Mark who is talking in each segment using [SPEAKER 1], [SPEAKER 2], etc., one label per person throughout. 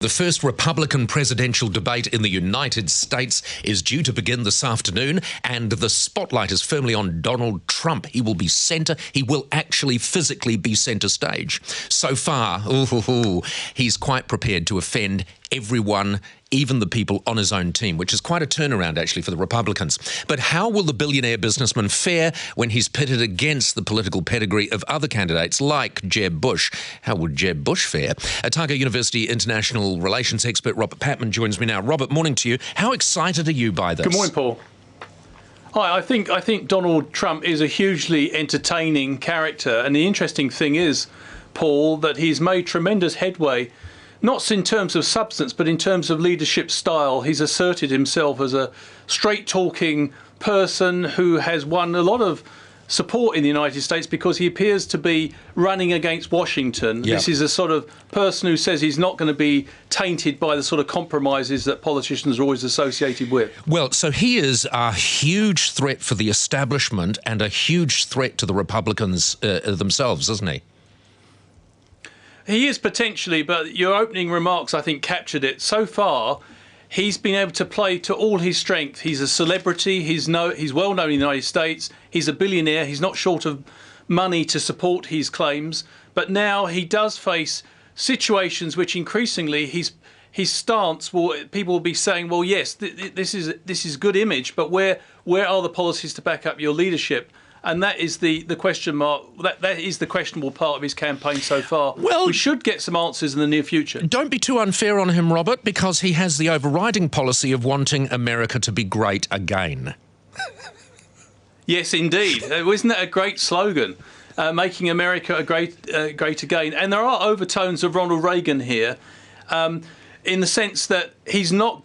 [SPEAKER 1] The first Republican presidential debate in the United States is due to begin this afternoon, and the spotlight is firmly on Donald Trump. He will be centre. He will actually physically be centre stage. So far, he's quite prepared to offend everyone, even the people on his own team, which is quite a turnaround, actually, for the Republicans. But how will the billionaire businessman fare when he's pitted against the political pedigree of other candidates like Jeb Bush? How will Jeb Bush fare? Otago University international relations expert Robert Patman joins me now. Robert, morning to you. How excited are you by this?
[SPEAKER 2] Good morning, Paul. Hi, I think Donald Trump is a hugely entertaining character, and the interesting thing is, Paul, that he's made tremendous headway, not in terms of substance, but in terms of leadership style. He's asserted himself as a straight-talking person who has won a lot of support in the United States because he appears to be running against Washington.
[SPEAKER 1] Yeah.
[SPEAKER 2] This is a sort of person who says he's not going to be tainted by the sort of compromises that politicians are always associated with.
[SPEAKER 1] Well, so he is a huge threat for the establishment and a huge threat to the Republicans themselves, isn't he?
[SPEAKER 2] He is potentially, but your opening remarks, I think, captured it. So far, he's been able to play to all his strength. He's a celebrity. He's well known in the United States. He's a billionaire. He's not short of money to support his claims. But now he does face situations which increasingly his stance people will be saying, well, yes, this is good image, but where are the policies to back up your leadership? And that is the question mark. That is the questionable part of his campaign so far. Well, we should get some answers in the near future. Don't
[SPEAKER 1] be too unfair on him, Robert, because he has the overriding policy of wanting America to be great again.
[SPEAKER 2] Yes, indeed. Isn't that a great slogan? Making America great again. And there are overtones of Ronald Reagan here. In the sense that he's not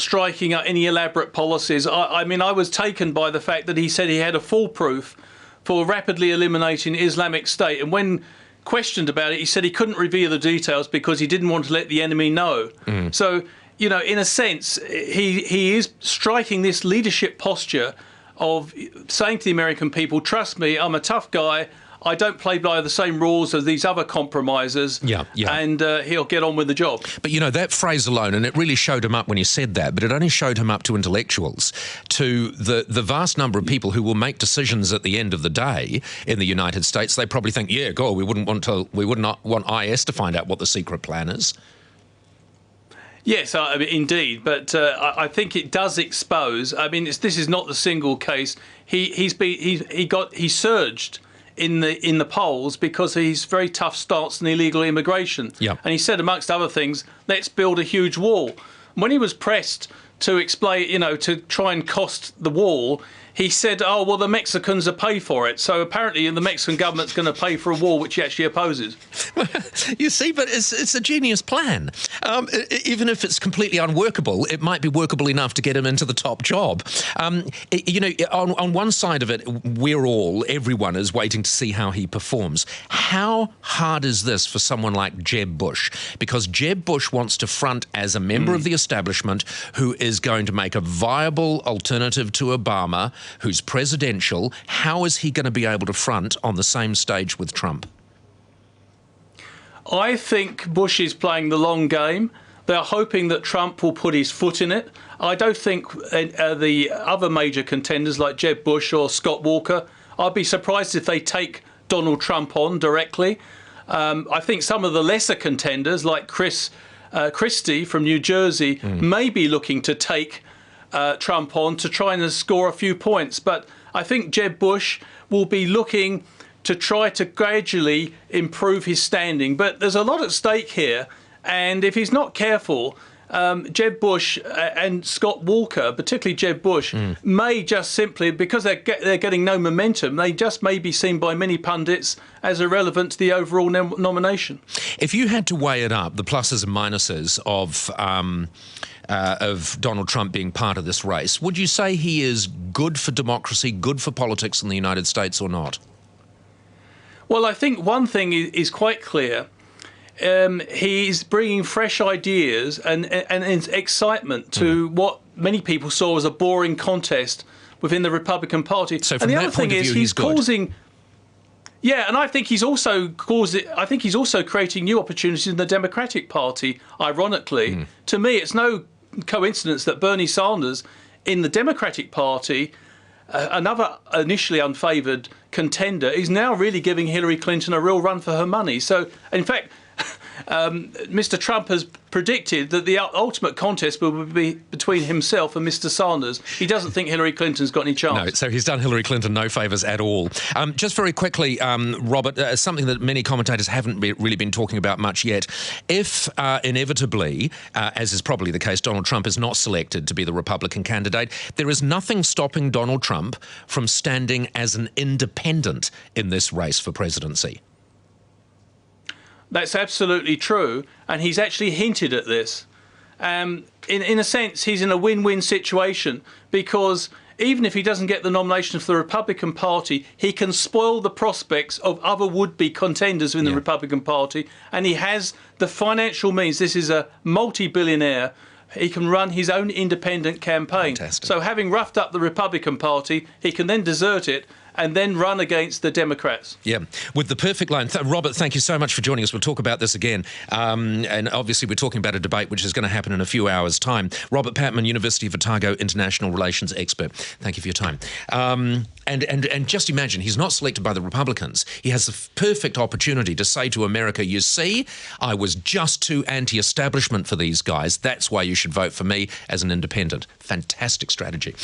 [SPEAKER 2] striking out any elaborate policies. I mean, I was taken by the fact that he said he had a foolproof for rapidly eliminating Islamic State. And when questioned about it, he said he couldn't reveal the details because he didn't want to let the enemy know. So, you know, in a sense, he is striking this leadership posture of saying to the American people, trust me, I'm a tough guy. I don't play by the same rules as these other compromisers, and he'll get on with the job.
[SPEAKER 1] But, you know, that phrase alone, and it really showed him up when he said that, but it only showed him up to intellectuals, to the vast number of people who will make decisions at the end of the day in the United States. They probably think, yeah, God, we would not want IS to find out what the secret plan is.
[SPEAKER 2] Yes, indeed, but I think it does expose. I mean, this is not the single case. He surged in the polls because of his very tough stance on illegal immigration.
[SPEAKER 1] Yep.
[SPEAKER 2] And he said, amongst other things, let's build a huge wall. When he was pressed to explain, to try and cost the wall, he said, oh, well, the Mexicans will pay for it. So apparently the Mexican government's going to pay for a wall which he actually opposes.
[SPEAKER 1] You see, but it's a genius plan. Even if it's completely unworkable, it might be workable enough to get him into the top job. On one side of it, everyone is waiting to see how he performs. How hard is this for someone like Jeb Bush? Because Jeb Bush wants to front as a member of the establishment who is going to make a viable alternative to Obama, who's presidential. How is he going to be able to front on the same stage with Trump?
[SPEAKER 2] I think Bush is playing the long game. They're hoping that Trump will put his foot in it. I don't think the other major contenders like Jeb Bush or Scott Walker, I'd be surprised if they take Donald Trump on directly. I think some of the lesser contenders like Christie from New Jersey may be looking to take Trump on to try and score a few points. But I think Jeb Bush will be looking to try to gradually improve his standing. But there's a lot at stake here. And if he's not careful, Jeb Bush and Scott Walker, particularly Jeb Bush, may just simply, because they're getting no momentum, they just may be seen by many pundits as irrelevant to the overall nomination.
[SPEAKER 1] If you had to weigh it up, the pluses and minuses of Donald Trump being part of this race, would you say he is good for democracy, good for politics in the United States or not?
[SPEAKER 2] Well, I think one thing is quite clear. He's bringing fresh ideas and excitement to what many people saw as a boring contest within the Republican Party.
[SPEAKER 1] So from
[SPEAKER 2] and the
[SPEAKER 1] that
[SPEAKER 2] other
[SPEAKER 1] point
[SPEAKER 2] thing
[SPEAKER 1] of
[SPEAKER 2] is
[SPEAKER 1] view, he's good.
[SPEAKER 2] Yeah, and I think he's also creating new opportunities in the Democratic Party. Ironically, to me, it's no coincidence that Bernie Sanders, in the Democratic Party, another initially unfavoured contender, is now really giving Hillary Clinton a real run for her money. So, in fact, Mr. Trump has predicted that the ultimate contest will be between himself and Mr. Sanders. He doesn't think Hillary Clinton's got any chance.
[SPEAKER 1] No, so he's done Hillary Clinton no favours at all. Just very quickly, Robert, something that many commentators haven't really been talking about much yet. If inevitably, as is probably the case, Donald Trump is not selected to be the Republican candidate, there is nothing stopping Donald Trump from standing as an independent in this race for presidency.
[SPEAKER 2] That's absolutely true, and he's actually hinted at this. In a sense, he's in a win-win situation, because even if he doesn't get the nomination for the Republican Party, he can spoil the prospects of other would-be contenders in the Republican Party, and he has the financial means. This is a multi-billionaire. He can run his own independent campaign.
[SPEAKER 1] Fantastic.
[SPEAKER 2] So having roughed up the Republican Party, he can then desert it and then run against the Democrats.
[SPEAKER 1] Yeah, with the perfect line. Robert, thank you so much for joining us. We'll talk about this again. And obviously we're talking about a debate which is going to happen in a few hours' time. Robert Patman, University of Otago International Relations expert. Thank you for your time. And just imagine, he's not selected by the Republicans. He has the perfect opportunity to say to America, you see, I was just too anti-establishment for these guys. That's why you should vote for me as an independent. Fantastic strategy.